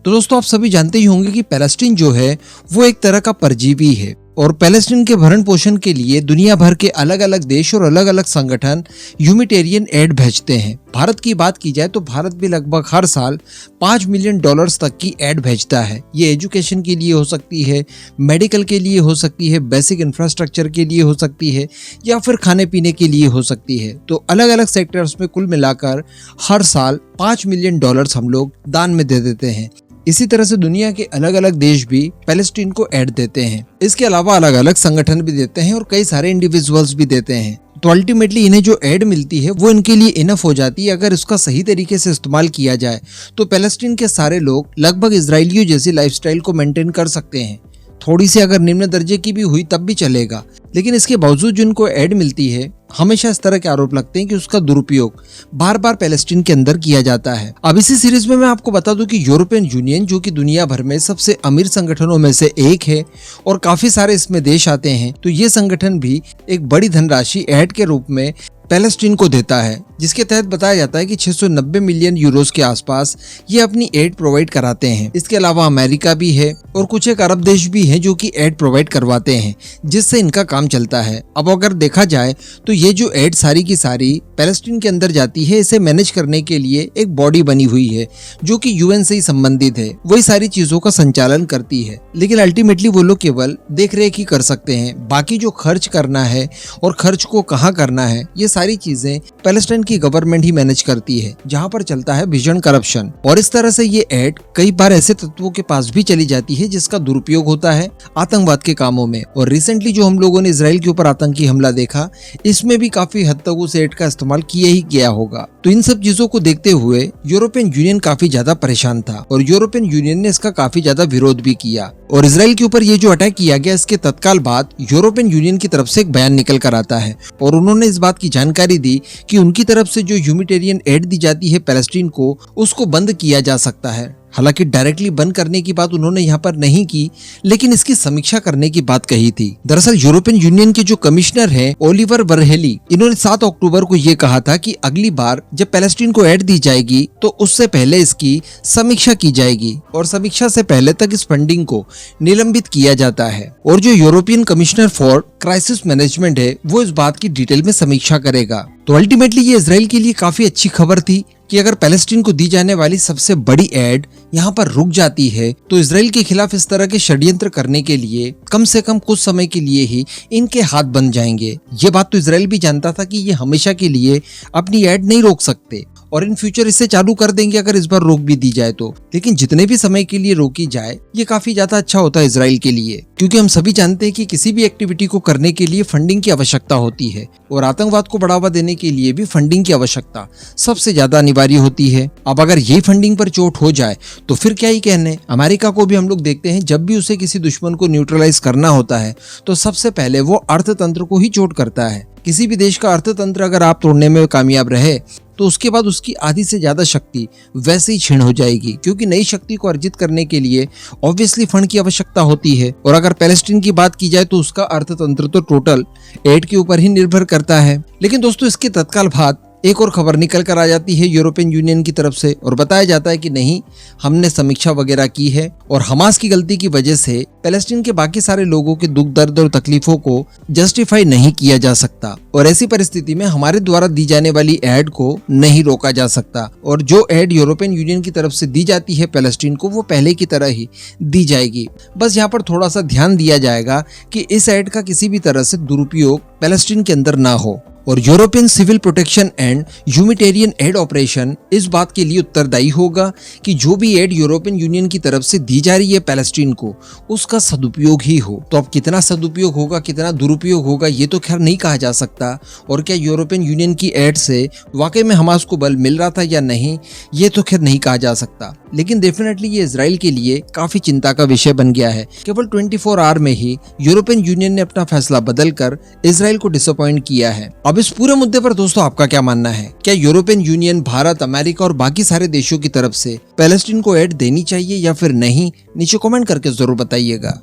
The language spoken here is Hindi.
तो दोस्तों आप सभी जानते ही होंगे कि पैलेस्टीन जो है वो एक तरह का परजीवी है और पैलेस्टीन के भरण पोषण के लिए दुनिया भर के अलग अलग देश और अलग अलग संगठन ह्यूमैनिटेरियन एड भेजते हैं। भारत की बात की जाए तो भारत भी लगभग हर साल $5 मिलियन तक की एड भेजता है। ये एजुकेशन के लिए हो सकती है, मेडिकल के लिए हो सकती है, बेसिक इंफ्रास्ट्रक्चर के लिए हो सकती है या फिर खाने पीने के लिए हो सकती है। तो अलग अलग सेक्टर्स में कुल मिलाकर हर साल $5 मिलियन हम लोग दान में दे देते हैं। इसी तरह से दुनिया के अलग अलग देश भी पैलेस्टीन को एड देते हैं। इसके अलावा अलग अलग संगठन भी देते हैं और कई सारे इंडिविजुअल्स भी देते हैं। तो अल्टीमेटली इन्हें जो एड मिलती है वो इनके लिए इनफ हो जाती है। अगर इसका सही तरीके से इस्तेमाल किया जाए तो पैलेस्टीन के सारे लोग लगभग इजरायलियों जैसी लाइफस्टाइल को मेंटेन कर सकते हैं। थोड़ी सी अगर निम्न दर्जे की भी हुई तब भी चलेगा, लेकिन इसके बावजूद जिनको एड मिलती है हमेशा इस तरह के आरोप लगते हैं कि उसका दुरुपयोग बार बार पैलेस्टीन के अंदर किया जाता है। अब इसी सीरीज में मैं आपको बता दूं कि यूरोपियन यूनियन जो कि दुनिया भर में सबसे अमीर संगठनों में से एक है और काफी सारे इसमें देश आते हैं, तो ये संगठन भी एक बड़ी धनराशि एड के रूप में पैलेस्टीन को देता है, जिसके तहत बताया जाता है कि 690 मिलियन यूरोस के आसपास ये अपनी एड प्रोवाइड कराते हैं। इसके अलावा अमेरिका भी है और कुछ एक अरब देश भी हैं जो कि एड प्रोवाइड करवाते हैं, जिससे इनका काम चलता है। अब अगर देखा जाए तो ये जो एड सारी की सारी पैलेस्टीन के अंदर जाती है, इसे मैनेज करने के लिए एक बॉडी बनी हुई है जो कि यूएन से ही संबंधित है, वही सारी चीजों का संचालन करती है। लेकिन अल्टीमेटली वो लोग केवल देख रेख ही कर सकते हैं। बाकी जो खर्च करना है और खर्च को कहाँ करना है, ये सारी चीजें पैलेस्टाइन की गवर्नमेंट ही मैनेज करती है, जहां पर चलता है भीषण करप्शन। और इस तरह से ये एड कई बार ऐसे तत्वों के पास भी चली जाती है जिसका दुरुपयोग होता है आतंकवाद के कामों में। और रिसेंटली जो हम लोगों ने इजराइल के ऊपर आतंकी हमला देखा, इसमें भी काफी हद तक उस एड का इस्तेमाल किया ही गया होगा। तो इन सब चीजों को देखते हुए यूरोपियन यूनियन काफी ज्यादा परेशान था और यूरोपियन यूनियन ने इसका काफी ज्यादा विरोध भी किया। और इजराइल के ऊपर ये जो अटैक किया गया, इसके तत्काल बाद यूरोपियन यूनियन की तरफ से एक बयान निकल कर आता है और उन्होंने इस बात की जानकारी दी कि उनकी तरफ से जो ह्यूमैनिटेरियन एड दी जाती है पैलेस्टीन को, उसको बंद किया जा सकता है। हालांकि डायरेक्टली बंद करने की बात उन्होंने यहाँ पर नहीं की, लेकिन इसकी समीक्षा करने की बात कही थी। दरअसल यूरोपियन यूनियन के जो कमिश्नर हैं ओलिवर वरहेली, इन्होंने 7 अक्टूबर को ये कहा था कि अगली बार जब पैलेस्टीन को एड दी जाएगी तो उससे पहले इसकी समीक्षा की जाएगी और समीक्षा से पहले तक इस फंडिंग को निलंबित किया जाता है। और जो European commissioner for crisis management है वो इस बात की डिटेल में समीक्षा करेगा। तो अल्टीमेटली ये इजराइल के लिए काफी अच्छी खबर थी कि अगर पैलेस्टीन को दी जाने वाली सबसे बड़ी एड यहाँ पर रुक जाती है तो इजराइल के खिलाफ इस तरह के षड्यंत्र करने के लिए कम से कम कुछ समय के लिए ही इनके हाथ बन जाएंगे। ये बात तो इजराइल भी जानता था कि ये हमेशा के लिए अपनी एड नहीं रोक सकते और इन फ्यूचर इसे चालू कर देंगे अगर इस बार रोक भी दी जाए तो। लेकिन जितने भी समय के लिए रोकी जाए ये काफी ज्यादा अच्छा होता है इजराइल के लिए, क्योंकि हम सभी जानते हैं कि किसी भी एक्टिविटी को करने के लिए फंडिंग की आवश्यकता होती है और आतंकवाद को बढ़ावा देने के लिए भी फंडिंग की आवश्यकता सबसे ज्यादा अनिवार्य होती है। अब अगर यही फंडिंग पर चोट हो जाए तो फिर क्या ही कहने। अमेरिका को भी हम लोग देखते हैं, जब भी उसे किसी दुश्मन को न्यूट्रलाइज करना होता है तो सबसे पहले वो अर्थतंत्र को ही चोट करता है। किसी भी देश का अर्थतंत्र अगर आप तोड़ने में कामयाब रहे तो उसके बाद उसकी आधी से ज्यादा शक्ति वैसे ही क्षीण हो जाएगी, क्योंकि नई शक्ति को अर्जित करने के लिए ऑब्वियसली फंड की आवश्यकता होती है। और अगर पैलेस्टीन की बात की जाए तो उसका अर्थतंत्र तो टोटल एड के ऊपर ही निर्भर करता है। लेकिन दोस्तों इसके तत्काल बाद एक और खबर निकल कर आ जाती है यूरोपियन यूनियन की तरफ से और बताया जाता है कि नहीं, हमने समीक्षा वगैरह की है और हमास की गलती की वजह से पैलेस्टीन के बाकी सारे लोगों के दुख दर्द और तकलीफों को जस्टिफाई नहीं किया जा सकता और ऐसी परिस्थिति में हमारे द्वारा दी जाने वाली एड को नहीं रोका जा सकता और जो एड यूरोपियन यूनियन की तरफ से दी जाती है पैलेस्टीन को वो पहले की तरह ही दी जाएगी। बस यहाँ पर थोड़ा सा ध्यान दिया जाएगा कि इस एड का किसी भी तरह से दुरुपयोग पैलेस्टीन के अंदर ना हो। और European civil protection and humanitarian aid operation इस बात के लिए उत्तरदायी होगा कि जो भी एड यूरोपियन यूनियन की तरफ से दी जा रही है पैलेस्टीन को, उसका सदुपयोग ही हो। तो अब कितना सदुपयोग होगा कितना दुरुपयोग होगा ये तो खैर नहीं कहा जा सकता, और क्या यूरोपियन यूनियन की एड से वाकई में हमास को बल मिल रहा था या नहीं ये तो खैर नहीं कहा जा सकता। लेकिन डेफिनेटली ये इजराइल के लिए काफी चिंता का विषय बन गया है। केवल 24 आवर में ही यूरोपियन यूनियन ने अपना फैसला बदलकर इजराइल को डिसअपॉइंट किया है। अब इस पूरे मुद्दे पर दोस्तों आपका क्या मानना है? क्या यूरोपियन यूनियन, भारत, अमेरिका और बाकी सारे देशों की तरफ से पैलेस्टीन को एड देनी चाहिए या फिर नहीं? नीचे कमेंट करके जरूर बताइएगा।